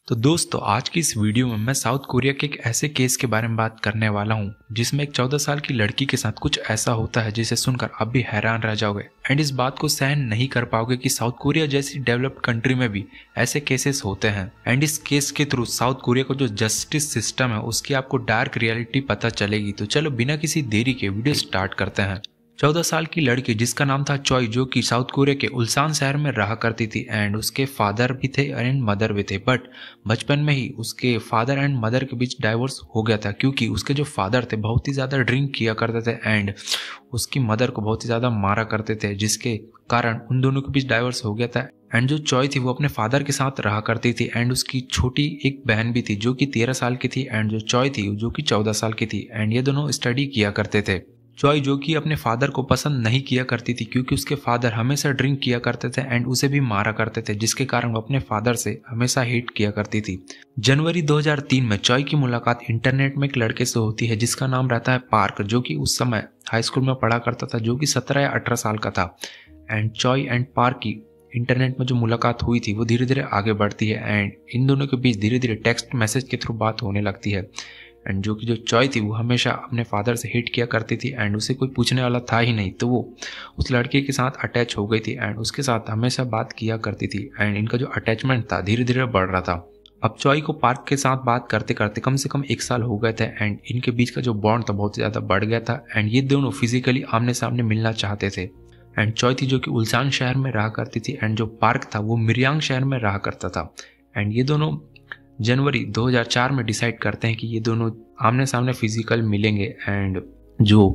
तो दोस्तों आज की इस वीडियो में मैं साउथ कोरिया के एक ऐसे केस के बारे में बात करने वाला हूं जिसमें एक 14 साल की लड़की के साथ कुछ ऐसा होता है जिसे सुनकर आप भी हैरान रह जाओगे एंड इस बात को सहन नहीं कर पाओगे कि साउथ कोरिया जैसी डेवलप्ड कंट्री में भी ऐसे केसेस होते हैं। एंड इस केस के थ्रू साउथ कोरिया का जो जस्टिस सिस्टम है उसकी आपको डार्क रियलिटी पता चलेगी। तो चलो बिना किसी देरी के वीडियो स्टार्ट करते हैं। 14 साल की लड़की जिसका नाम था चॉय, जो कि साउथ कोरिया के उल्सान शहर में रहा करती थी एंड उसके फादर भी थे एंड मदर भी थे। बट बचपन में ही उसके फादर एंड मदर के बीच डाइवोर्स हो गया था क्योंकि उसके जो फादर थे बहुत ही ज़्यादा ड्रिंक किया करते थे एंड उसकी मदर को बहुत ही ज़्यादा मारा करते थे, जिसके कारण उन दोनों के बीच डाइवोर्स हो गया था। एंड जो चॉय थी वो अपने फादर के साथ रहा करती थी एंड उसकी छोटी एक बहन भी थी जो कि 13 साल की थी एंड जो चॉय थी जो कि 14 साल की थी एंड ये दोनों स्टडी किया करते थे। चॉय जो कि अपने फादर को पसंद नहीं किया करती थी क्योंकि उसके फादर हमेशा ड्रिंक किया करते थे एंड उसे भी मारा करते थे, जिसके कारण वो अपने फादर से हमेशा हेट किया करती थी। जनवरी 2003 में चॉय की मुलाकात इंटरनेट में एक लड़के से होती है जिसका नाम रहता है पार्क, जो कि उस समय हाई स्कूल में पढ़ा करता था, जो कि 17 या 18 साल का था। एंड चॉय एंड पार्क की इंटरनेट में जो मुलाकात हुई थी वो धीरे धीरे आगे बढ़ती है एंड इन दोनों के बीच धीरे धीरे टेक्स्ट मैसेज के थ्रू बात होने लगती है। एंड जो चॉय थी वो हमेशा अपने फादर से हिट किया करती थी एंड उसे कोई पूछने वाला था ही नहीं, तो वो उस लड़के के साथ अटैच हो गई थी एंड उसके साथ हमेशा बात किया करती थी एंड इनका जो अटैचमेंट था धीरे धीरे बढ़ रहा था। अब चॉय को पार्क के साथ बात करते करते कम से कम 1 साल हो गए थे एंड इनके बीच का जो बॉन्ड था बहुत ज़्यादा बढ़ गया था एंड ये दोनों फिजिकली आमने सामने मिलना चाहते थे। एंड चॉय थी जो कि उल्सान शहर में रहा करती थी एंड जो पार्क था वो मिरयांग शहर में रहा करता था। एंड ये दोनों जनवरी 2004 में डिसाइड करते हैं कि ये दोनों आमने सामने फिजिकल मिलेंगे। एंड जो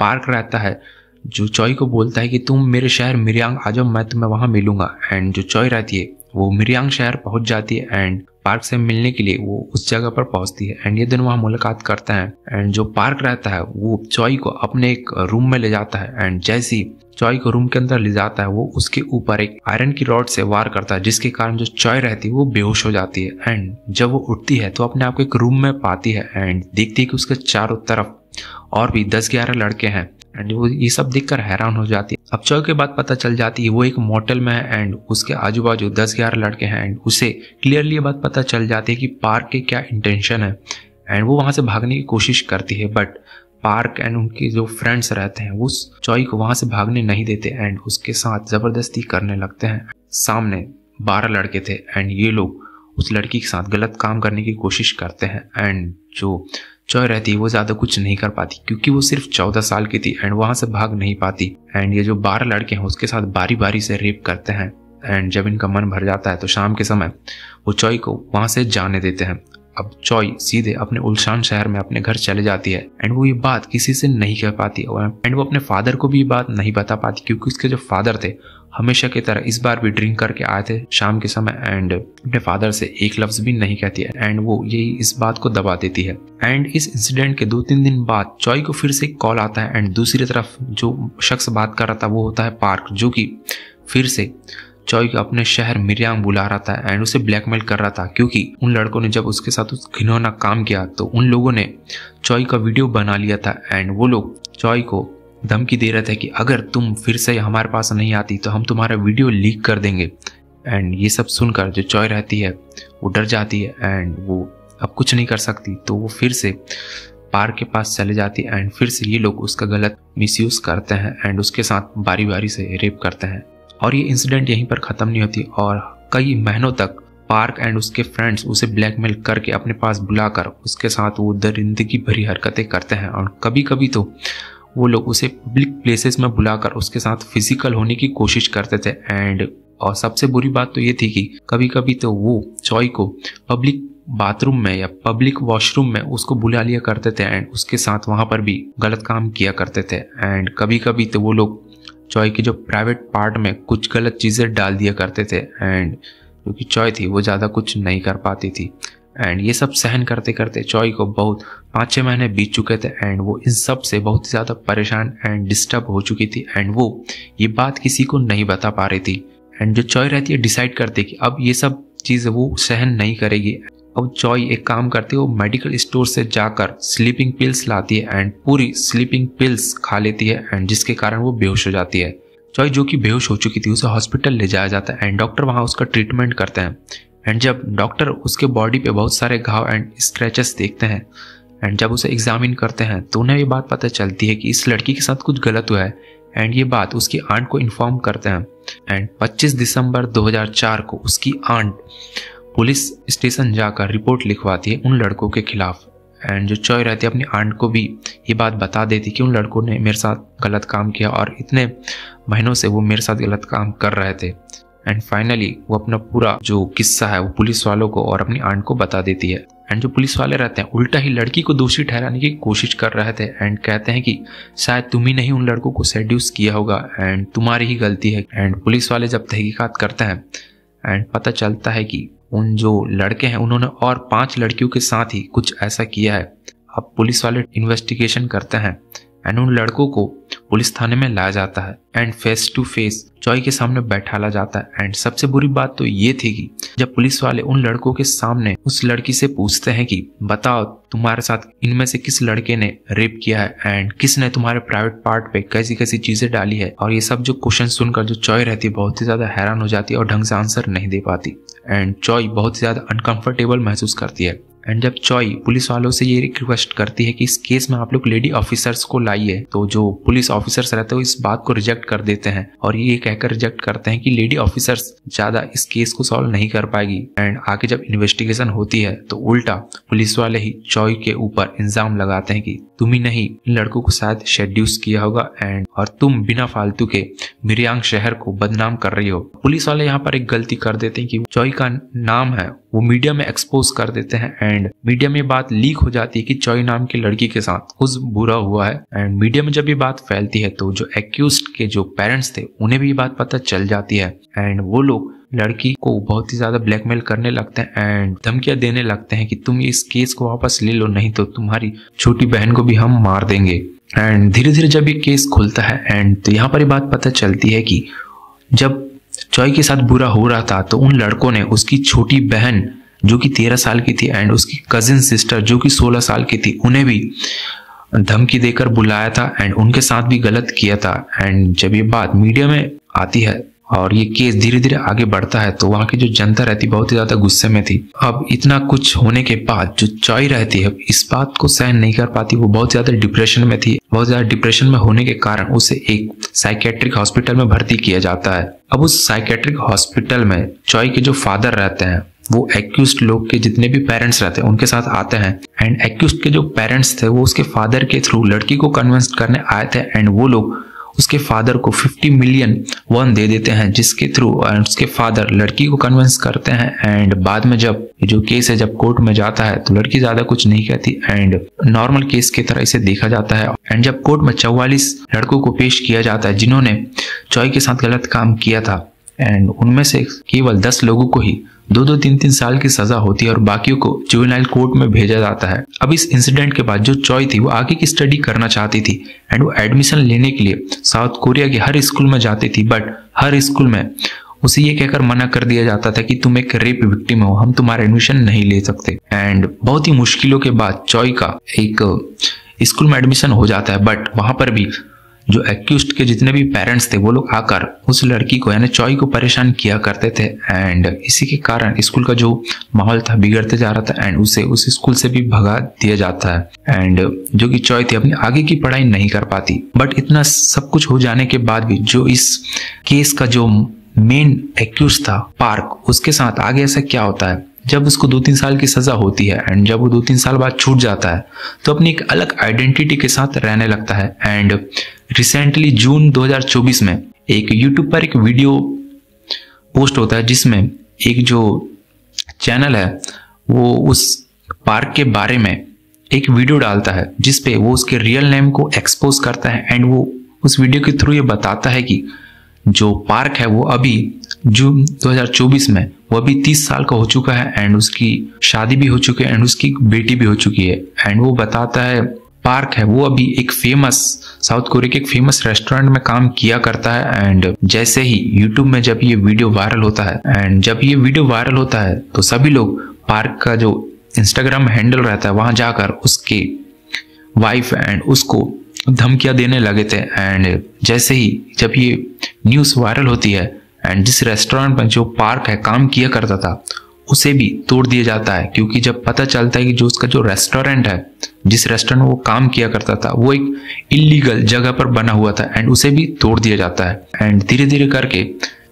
पार्क रहता है जो चॉय को बोलता है कि तुम मेरे शहर मिरयांग आ जाओ, मैं तुम्हें वहां मिलूंगा। एंड जो चॉय रहती है वो मिरयांग शहर पहुंच जाती है एंड पार्क से मिलने के लिए वो उस जगह पर पहुंचती है एंड ये दोनों वहां मुलाकात करते हैं। एंड जो पार्क रहता है वो चॉय को अपने एक रूम में ले जाता है एंड जैसी चॉय को रूम के अंदर ले जाता है वो उसके ऊपर एक आयरन की रॉड से वार करता है, जिसके कारण जो चॉय रहती है वो बेहोश हो जाती है। एंड जब वो उठती है तो अपने आप को एक रूम में पाती है एंड देखती है कि उसके चारों तरफ और भी 10-11 लड़के हैं एंड वो ये सब देखकर हैरान हो जाती है। अब चॉय के बाद पता चल जाती है वो एक मोटेल में है एंड उसके आजू बाजू 10-11 लड़के हैं एंड उसे क्लियरली ये बात पता चल जाती है कि पार्क के क्या इंटेंशन है एंड वो वहां से भागने की कोशिश करती है। बट पार्क एंड उनके जो फ्रेंड्स रहते हैं उस चॉय को वहां से भागने नहीं देते एंड उसके साथ जबरदस्ती करने लगते हैं। सामने 12 लड़के थे एंड ये लोग उस लड़की के साथ गलत काम करने की कोशिश करते हैं एंड जो चॉय रहती है वो ज्यादा कुछ नहीं कर पाती क्योंकि वो सिर्फ 14 साल की थी एंड वहां से भाग नहीं पाती। एंड ये जो 12 लड़के हैं उसके साथ बारी बारी से रेप करते हैं एंड जब इनका मन भर जाता है तो शाम के समय वो चॉय को वहां से जाने देते हैं। अब चॉय सीधे अपने उल्सान शहर में अपने घर चले जाती है एंड वो ये बात किसी से नहीं कह पाती एंड वो अपने फादर को भी ये बात नहीं बता पाती क्योंकि उसके जो फादर थे हमेशा की तरह इस बार भी ड्रिंक करके आए थे शाम के समय एंड अपने फादर से एक लफ्ज भी नहीं कहती है एंड वो यही इस बात को दबा देती है। एंड इस इंसिडेंट के 2-3 दिन बाद चॉय को फिर से एक कॉल आता है एंड दूसरी तरफ जो शख्स बात कर रहा था वो होता है पार्क, जो कि फिर से चॉय को अपने शहर मिरयांग बुला रहा था एंड उसे ब्लैकमेल कर रहा था क्योंकि उन लड़कों ने जब उसके साथ उस घिनौना काम किया तो उन लोगों ने चॉय का वीडियो बना लिया था एंड वो लोग चॉय को धमकी दे रहे थे कि अगर तुम फिर से हमारे पास नहीं आती तो हम तुम्हारा वीडियो लीक कर देंगे। एंड ये सब सुनकर जो चॉय रहती है वो डर जाती है एंड वो अब कुछ नहीं कर सकती, तो वो फिर से पार्क के पास चले जाती है एंड फिर से ये लोग उसका गलत मिसयूज करते हैं एंड उसके साथ बारी बारी से रेप करते हैं। और ये इंसिडेंट यहीं पर ख़त्म नहीं होती और कई महीनों तक पार्क एंड उसके फ्रेंड्स उसे ब्लैकमेल करके अपने पास बुलाकर उसके साथ वो दरिंदगी भरी हरकतें करते हैं और कभी कभी तो वो लोग उसे पब्लिक प्लेसेस में बुलाकर उसके साथ फिजिकल होने की कोशिश करते थे। एंड और सबसे बुरी बात तो ये थी कि कभी कभी तो वो चॉय को पब्लिक बाथरूम में या पब्लिक वॉशरूम में उसको बुला लिया करते थे एंड उसके साथ वहां पर भी गलत काम किया करते थे। एंड कभी कभी तो वो लोग चॉय की जो प्राइवेट पार्ट में कुछ गलत चीज़ें डाल दिया करते थे एंड जो कि चॉय थी वो ज़्यादा कुछ नहीं कर पाती थी। एंड ये सब सहन करते करते चॉय को बहुत 5-6 महीने बीत चुके थे एंड वो इन सब से बहुत ज़्यादा परेशान एंड डिस्टर्ब हो चुकी थी एंड वो ये बात किसी को नहीं बता पा रही थी। एंड जो चॉय रहती है डिसाइड करती है कि अब ये सब चीज़ें वो सहन नहीं करेगी। अब चॉय एक काम करती है, वो मेडिकल स्टोर से जाकर स्लीपिंग पिल्स लाती है एंड पूरी स्लीपिंग पिल्स खा लेती है एंड जिसके कारण वो बेहोश हो जाती है। चॉय जो कि बेहोश हो चुकी थी उसे हॉस्पिटल ले जाया जाता है एंड डॉक्टर वहाँ उसका ट्रीटमेंट करते हैं एंड जब डॉक्टर उसके बॉडी पे बहुत सारे घाव एंड स्क्रैचेस देखते हैं एंड जब उसे एग्जामिन करते हैं तो उन्हें ये बात पता चलती है कि इस लड़की के साथ कुछ गलत हुआ है एंड ये बात उसकी आंट को इन्फॉर्म करते हैं। एंड 25 दिसंबर 2004 को उसकी आंट पुलिस स्टेशन जाकर रिपोर्ट लिखवाती है उन लड़कों के खिलाफ। एंड जो चॉय रहती है अपनी आंट को भी ये बात बता देती कि उन लड़कों ने मेरे साथ गलत काम किया और इतने महीनों से वो मेरे साथ गलत काम कर रहे थे। एंड फाइनली वो अपना पूरा जो किस्सा है वो पुलिस वालों को और अपनी आंट को बता देती है। एंड जो पुलिस वाले रहते हैं उल्टा ही लड़की को दोषी ठहराने की कोशिश कर रहे थे एंड कहते हैं कि शायद तुम ही नहीं उन लड़कों को सेड्यूस किया होगा एंड तुम्हारी ही गलती है। एंड पुलिस वाले जब तहकीकात करते हैं एंड पता चलता है कि उन जो लड़के हैं उन्होंने और 5 लड़कियों के साथ ही कुछ ऐसा किया है। अब पुलिस वाले इन्वेस्टिगेशन करते हैं एंड उन लड़कों को पुलिस थाने में लाया जाता है एंड फेस टू फेस चॉय के सामने बैठाला जाता है। एंड सबसे बुरी बात तो ये थी कि जब पुलिस वाले उन लड़कों के सामने उस लड़की से पूछते हैं कि बताओ तुम्हारे साथ इनमें से किस लड़के ने रेप किया है एंड किसने तुम्हारे प्राइवेट पार्ट पे कैसी कैसी चीजें डाली है, और ये सब जो क्वेश्चन सुनकर जो चॉय रहती है बहुत ही ज्यादा हैरान हो जाती है और ढंग से आंसर नहीं दे पाती एंड चॉय बहुत ही ज्यादा अनकंफर्टेबल महसूस करती है। एंड जब चॉय पुलिस वालों से ये रिक्वेस्ट करती है कि इस केस में आप लोग लेडी ऑफिसर्स को लाइए, तो जो पुलिस ऑफिसर्स रहते हैं इस बात को रिजेक्ट कर देते हैं और ये कहकर रिजेक्ट करते हैं कि लेडी ऑफिसर्स ज्यादा इस केस को सॉल्व नहीं कर पाएगी। एंड आगे जब इन्वेस्टिगेशन होती है तो उल्टा पुलिस वाले ही चॉय के ऊपर इल्जाम लगाते हैं कि तुम ही नहीं इन लड़कों को शायद शेड्यूस किया होगा एंड और तुम बिना फालतू के मिरियांग शहर को बदनाम कर रही हो। पुलिस वाले यहाँ पर एक गलती कर देते हैं कि चॉय का नाम है वो मीडिया में एक्सपोज कर देते हैं एंड मीडिया में बात लीक हो जाती है कि चॉय नाम की लड़की के साथ कुछ बुरा हुआ है। एंड मीडिया में जब ये बात फैलती है तो जो एक्यूज्ड के जो पेरेंट्स थे उन्हें भी ये बात पता चल जाती है एंड वो लोग लड़की को बहुत ही ज्यादा ब्लैकमेल करने लगते हैं एंड धमकियां देने लगते हैं कि तुम इस केस को वापस ले लो नहीं तो तुम्हारी छोटी बहन को भी हम मार देंगे। एंड धीरे धीरे जब ये केस खुलता है एंड तो यहाँ पर ये बात पता चलती है कि जब चॉय के साथ बुरा हो रहा था तो उन लड़कों ने उसकी छोटी बहन जो कि 13 साल की थी एंड उसकी कजिन सिस्टर जो कि 16 साल की थी उन्हें भी धमकी देकर बुलाया था एंड उनके साथ भी गलत किया था। एंड जब ये बात मीडिया में आती है और ये केस धीरे धीरे आगे बढ़ता है तो वहाँ की जो जनता रहती बहुत ही ज्यादा गुस्से में थी। अब इतना कुछ होने के बाद जो चॉय रहती है इस बात को सहन नहीं कर पाती, वो बहुत ज्यादा डिप्रेशन में थी। बहुत ज्यादा डिप्रेशन में होने के कारण उसे एक साइकेट्रिक हॉस्पिटल में भर्ती किया जाता है। अब उस साइकेट्रिक हॉस्पिटल में चॉय के जो फादर रहते हैं वो एक्यूज्ड लोग के जितने भी पेरेंट्स रहते हैं उनके साथ आते हैं एंड एक्यूज्ड के जो पेरेंट्स थे वो उसके फादर के थ्रू लड़की को कन्विंस करने आए थे एंड वो लोग उसके फादर को 50 मिलियन वॉन दे देते हैं जिसके थ्रू उसके फादर लड़की को कन्विंस करते हैं। एंड बाद में जब जो केस है जब कोर्ट में जाता है तो लड़की ज्यादा कुछ नहीं कहती एंड नॉर्मल केस की तरह इसे देखा जाता है। एंड जब कोर्ट में 44 लड़कों को पेश किया जाता है जिन्होंने चॉय के साथ गलत काम किया था एंड उनमें से केवल 10 लोगों को ही 2-2, 3-3 साल की सजा होती है और बाकियों को जुवेनाइल कोर्ट में भेजा जाता है। अब इस इंसिडेंट के बाद जो चॉय थी वो आगे की स्टडी करना चाहती थी एंड वो एडमिशन लेने के लिए साउथ कोरिया के हर स्कूल में जाती थी, बट हर स्कूल में उसे ये कहकर मना कर दिया जाता था कि तुम एक रेप विक्टिम हो, हम तुम्हारा एडमिशन नहीं ले सकते। एंड बहुत ही मुश्किलों के बाद चॉय का एक स्कूल में एडमिशन हो जाता है, बट वहां पर भी जो एक्यूज्ड के जितने भी पेरेंट्स थे वो लोग आकर उस लड़की को यानी चॉय को परेशान किया करते थे एंड इसी के कारण स्कूल का जो माहौल था बिगड़ते जा रहा था एंड उसे उस स्कूल से भी भगा दिया जाता है। एंड जो कि चॉय थी अपनी आगे की पढ़ाई नहीं कर पाती। बट इतना सब कुछ हो जाने के बाद भी जो इस केस का जो मेन एक्यूज था पार्क, उसके साथ आगे ऐसा क्या होता है जब उसको 2-3 साल की सजा होती है एंड जब वो 2-3 साल बाद छूट जाता है तो अपनी एक अलग आइडेंटिटी के साथ रहने लगता है। एंड रिसेंटली जून 2024 में एक यूट्यूब पर एक वीडियो पोस्ट होता है जिसमें एक जो चैनल है वो उस पार्क के बारे में एक वीडियो डालता है जिसपे वो उसके रियल नेम को एक्सपोज करता है एंड वो उस वीडियो के थ्रू ये बताता है कि जो पार्क है वो अभी जून 2024 में वो अभी 30 साल का हो चुका है एंड उसकी शादी भी हो चुकी है एंड उसकी बेटी भी हो चुकी है। एंड वो बताता है पार्क है वो अभी एक फेमस साउथ कोरिया के एक फेमस रेस्टोरेंट में काम किया करता है। एंड जैसे ही यूट्यूब में जब ये वीडियो वायरल होता है एंड जब ये वीडियो वायरल होता है तो सभी लोग पार्क का जो इंस्टाग्राम हैंडल रहता है वहां जाकर उसके वाइफ एंड उसको धमकियां देने लगे थे। एंड जैसे ही जब ये न्यूज वायरल होती है एंड जिस रेस्टोरेंट में जो पार्क है काम किया करता था उसे भी तोड़ दिया जाता है, क्योंकि जब पता चलता है कि जो उसका जो रेस्टोरेंट है, जिस रेस्टोरेंट में वो काम किया करता था, वो एक इलीगल जगह पर बना हुआ था एंड उसे भी तोड़ दिया जाता है। एंड धीरे धीरे करके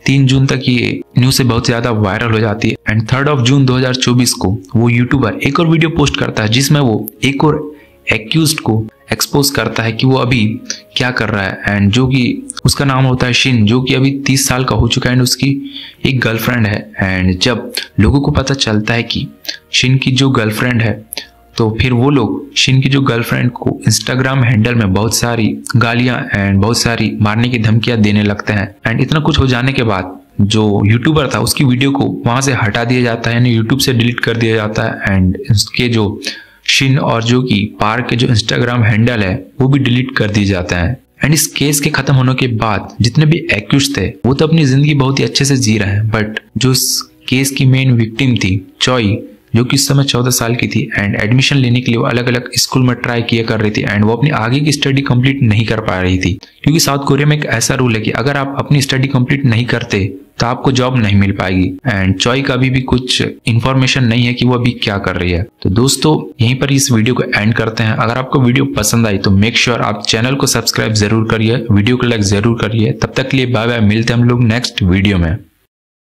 3 जून तक ये न्यूज से बहुत ज्यादा वायरल हो जाती है। एंड 3 जून 2024 को वो यूट्यूबर एक और वीडियो पोस्ट करता है जिसमें वो एक और एक्यूज्ड को एक्सपोज करता है कि वो अभी क्या कर रहा है। एंड जो कि उसका नाम होता है शिन, जो कि अभी 30 साल का हो चुका है एंड उसकी एक गर्लफ्रेंड है। एंड जब लोगों को पता चलता है कि शिन की जो गर्लफ्रेंड है, तो फिर वो लोग शिन की जो गर्लफ्रेंड को इंस्टाग्राम हैंडल में बहुत सारी गालियां एंड बहुत सारी मारने की धमकियां देने लगते हैं। एंड इतना कुछ हो जाने के बाद जो यूट्यूबर था उसकी वीडियो को वहां से हटा दिया जाता है, यानी यूट्यूब से डिलीट कर दिया जाता है। एंड उसके जो शिन और जो कि पार्क के जो इंस्टाग्राम हैंडल है वो भी डिलीट कर दिए जाते हैं। एंड इस केस के खत्म होने के बाद जितने भी एक्यूज थे वो तो अपनी जिंदगी बहुत ही अच्छे से जी रहे हैं, बट जो इस केस की मेन विक्टिम थी चॉय, जो कि इस समय 14 साल की थी एंड एडमिशन लेने के लिए वो अलग अलग स्कूल में ट्राई किया कर रही थी एंड वो अपनी आगे की स्टडी कंप्लीट नहीं कर पा रही थी, क्योंकि साउथ कोरिया में एक ऐसा रूल है कि अगर आप अपनी स्टडी कंप्लीट नहीं करते तो आपको जॉब नहीं मिल पाएगी। एंड चॉय का अभी भी कुछ इंफॉर्मेशन नहीं है कि वो अभी क्या कर रही है। तो दोस्तों यहीं पर इस वीडियो को एंड करते हैं। अगर आपको वीडियो पसंद आई तो मेक श्योर आप चैनल को सब्सक्राइब जरूर करिए, वीडियो को लाइक जरूर करिए। तब तक के लिए बाय बाय, मिलते हैं हम लोग नेक्स्ट वीडियो में।